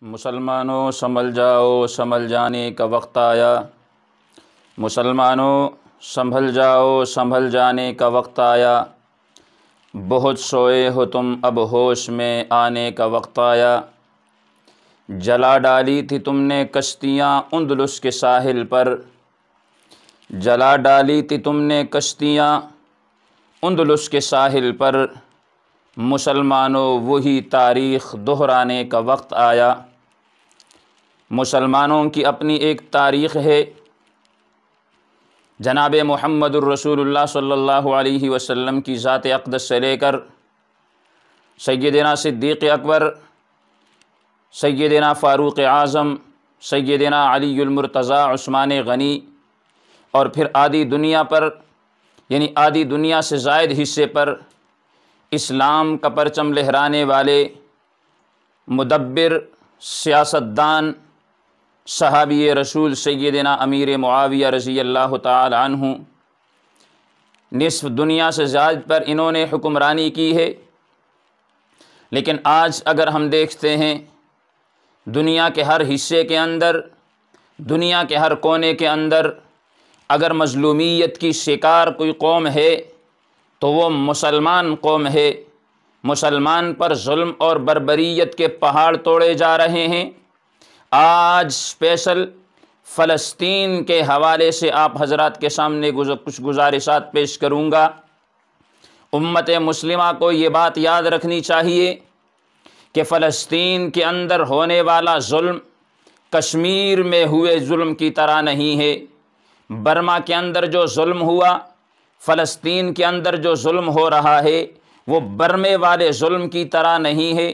مسلمانوں سنبھل جاؤ، سنبھل جانے کا وقت آیا۔ مسلمانوں سنبھل جاؤ، سنبھل جانے کا وقت آیا۔ بہت سوئے ہو تم، اب ہوش میں آنے کا وقت آیا۔ جلا ڈالی تھی تم نے کشتیاں اندلس کے ساحل پر، جلا ڈالی تھی تم نے کشتیاں اندلس کے ساحل پر۔ مسلمانوں وہی تاریخ دہرانے کا وقت آیا۔ مسلمانوں کی اپنی ایک تاریخ ہے۔ جناب محمد الرسول اللہ صلی اللہ علیہ وسلم کی ذات اقدس سے لے کر سیدنا صدیق اکبر، سیدنا فاروق اعظم، سیدنا علی المرتضیٰ عثمان غنی، اور پھر آدھی دنیا پر، یعنی آدھی دنیا سے زائد حصے پر اسلام کا پرچم لہرانے والے مدبر، سیاستدان، صحابی رسول سیدنا امیر معاویہ رضی اللہ تعالی عنہ، نصف دنیا سے زائد پر انہوں نے حکمرانی کی ہے۔ لیکن آج اگر ہم دیکھتے ہیں دنیا کے ہر حصے کے اندر، دنیا کے ہر کونے کے اندر اگر مظلومیت کی شکار کوئی قوم ہے تو وہ مسلمان قوم ہے۔ مسلمان پر ظلم اور بربریت کے پہاڑ توڑے جا رہے ہیں۔ آج اسپیشل فلسطین کے حوالے سے آپ حضرات کے سامنے کچھ گزارشات پیش کروں گا۔ امت مسلمہ کو یہ بات یاد رکھنی چاہیے کہ فلسطین کے اندر ہونے والا ظلم کشمیر میں ہوئے ظلم کی طرح نہیں ہے۔ برما کے اندر جو ظلم ہوا، فلسطین کے اندر جو ظلم ہو رہا ہے وہ برمے والے ظلم کی طرح نہیں ہے۔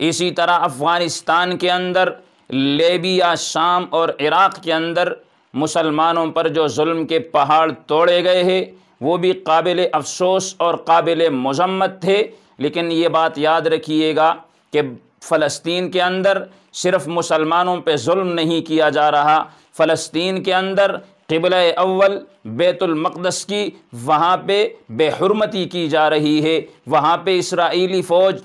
اسی طرح افغانستان کے اندر، لیبیا، شام اور عراق کے اندر مسلمانوں پر جو ظلم کے پہاڑ توڑے گئے ہیں وہ بھی قابل افسوس اور قابل مذمت تھے۔ لیکن یہ بات یاد رکھیے گا کہ فلسطین کے اندر صرف مسلمانوں پہ ظلم نہیں کیا جا رہا، فلسطین کے اندر قبلہ اول بیت المقدس کی وہاں پہ بے حرمتی کی جا رہی ہے، وہاں پہ اسرائیلی فوج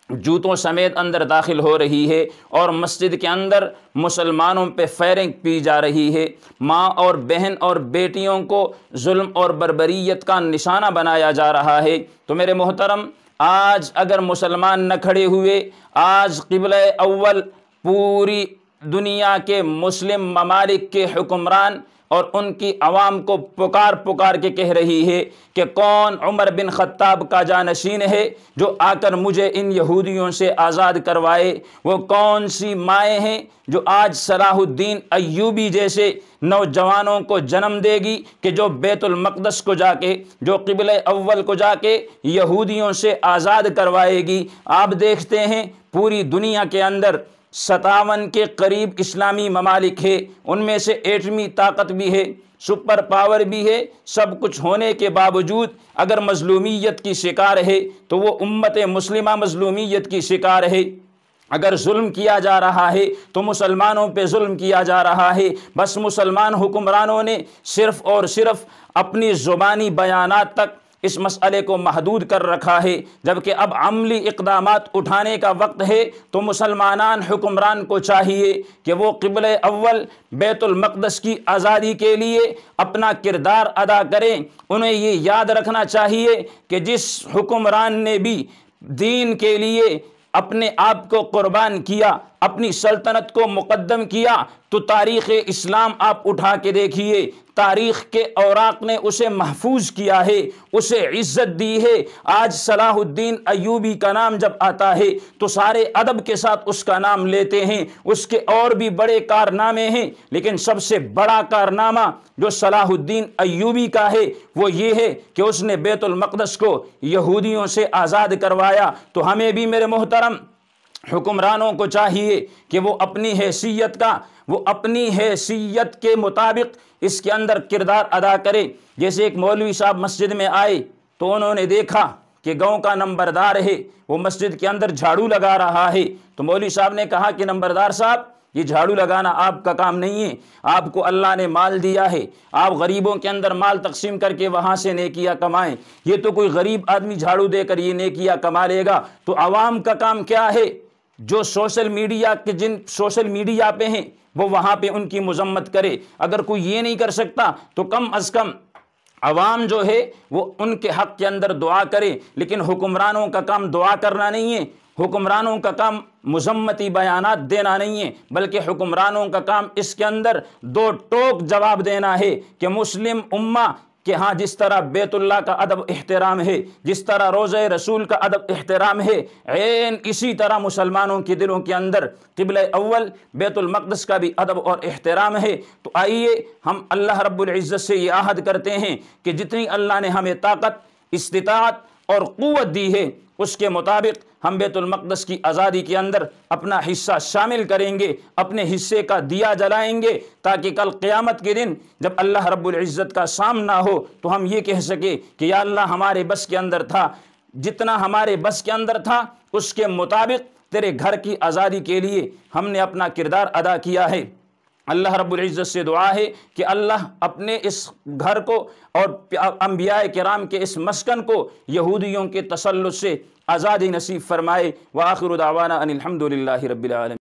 جوتوں سمیت اندر داخل ہو رہی ہے، اور مسجد کے اندر مسلمانوں پہ فائرنگ کی جا رہی ہے۔ ماں اور بہن اور بیٹیوں کو ظلم اور بربریت کا نشانہ بنایا جا رہا ہے۔ تو میرے محترم، آج اگر مسلمان نہ کھڑے ہوئے، آج قبلہ اول پوری دنیا کے مسلم ممالک کے حکمران اور ان کی عوام کو پکار کے کہہ رہی ہے کہ کون عمر بن خطاب کا جانشین ہے جو آ کر مجھے ان یہودیوں سے آزاد کروائے، وہ کون سی مائیں ہیں جو آج صلاح الدین ایوبی جیسے نوجوانوں کو جنم دے گی کہ جو بیت المقدس کو جا کے، جو قبلہ اول کو جا کے یہودیوں سے آزاد کروائے گی۔ آپ دیکھتے ہیں پوری دنیا کے اندر 57 کے قریب اسلامی ممالک ہے، ان میں سے ایٹمی طاقت بھی ہے، سپر پاور بھی ہے۔ سب کچھ ہونے کے باوجود اگر مظلومیت کی شکار ہے تو وہ امت مسلمہ مظلومیت کی شکار ہے۔ اگر ظلم کیا جا رہا ہے تو مسلمانوں پہ ظلم کیا جا رہا ہے۔ بس مسلمان حکمرانوں نے صرف اور صرف اپنی زبانی بیانات تک اس مسئلے کو محدود کر رکھا ہے، جبکہ اب عملی اقدامات اٹھانے کا وقت ہے۔ تو مسلمان حکمران کو چاہیے کہ وہ قبلہ اول بیت المقدس کی آزادی کے لیے اپنا کردار ادا کریں۔ انہیں یہ یاد رکھنا چاہیے کہ جس حکمران نے بھی دین کے لیے اپنے آپ کو قربان کیا، اپنی سلطنت کو مقدم کیا، تو تاریخ اسلام آپ اٹھا کے دیکھیے، تاریخ کے اوراق نے اسے محفوظ کیا ہے، اسے عزت دی ہے۔ آج صلاح الدین ایوبی کا نام جب آتا ہے تو سارے ادب کے ساتھ اس کا نام لیتے ہیں۔ اس کے اور بھی بڑے کارنامے ہیں، لیکن سب سے بڑا کارنامہ جو صلاح الدین ایوبی کا ہے وہ یہ ہے کہ اس نے بیت المقدس کو یہودیوں سے آزاد کروایا۔ تو ہمیں بھی میرے محترم حکمرانوں کو چاہیے کہ وہ اپنی حیثیت کے مطابق اس کے اندر کردار ادا کرے۔ جیسے ایک مولوی صاحب مسجد میں آئے تو انہوں نے دیکھا کہ گاؤں کا نمبردار ہے، وہ مسجد کے اندر جھاڑو لگا رہا ہے۔ تو مولوی صاحب نے کہا کہ نمبردار صاحب، یہ جھاڑو لگانا آپ کا کام نہیں ہے، آپ کو اللہ نے مال دیا ہے، آپ غریبوں کے اندر مال تقسیم کر کے وہاں سے نیکیاں کمائیں۔ یہ تو کوئی غریب آدمی جھاڑو دے کر یہ نیکیاں کما لے گا، تو عوام کا کام کیا ہے جو سوشل میڈیا کے جن سوشل میڈیا پہ ہیں وہ وہاں پہ ان کی مذمت کرے۔ اگر کوئی یہ نہیں کر سکتا تو کم از کم عوام جو ہے وہ ان کے حق کے اندر دعا کرے۔ لیکن حکمرانوں کا کام دعا کرنا نہیں ہے، حکمرانوں کا کام مذمتی بیانات دینا نہیں ہے، بلکہ حکمرانوں کا کام اس کے اندر دو ٹوک جواب دینا ہے کہ مسلم امہ کہ ہاں جس طرح بیت اللہ کا ادب احترام ہے، جس طرح روضہ رسول کا ادب احترام ہے، عین اسی طرح مسلمانوں کے دلوں کے اندر قبلہ اول بیت المقدس کا بھی ادب اور احترام ہے۔ تو آئیے ہم اللہ رب العزت سے یہ عہد کرتے ہیں کہ جتنی اللہ نے ہمیں طاقت، استطاعت اور قوت دی ہے اس کے مطابق ہم بیت المقدس کی آزادی کے اندر اپنا حصہ شامل کریں گے، اپنے حصے کا دیا جلائیں گے، تاکہ کل قیامت کے دن جب اللہ رب العزت کا سامنا ہو تو ہم یہ کہہ سکیں کہ یا اللہ ہمارے بس کے اندر تھا، جتنا ہمارے بس کے اندر تھا اس کے مطابق تیرے گھر کی آزادی کے لیے ہم نے اپنا کردار ادا کیا ہے۔ اللہ رب العزت سے دعا ہے کہ اللہ اپنے اس گھر کو اور انبیاء کرام کے اس مسکن کو یہودیوں کے تسلط سے آزادی نصیب فرمائے۔ وآخر دعوانا ان الحمد للہ رب العالمین۔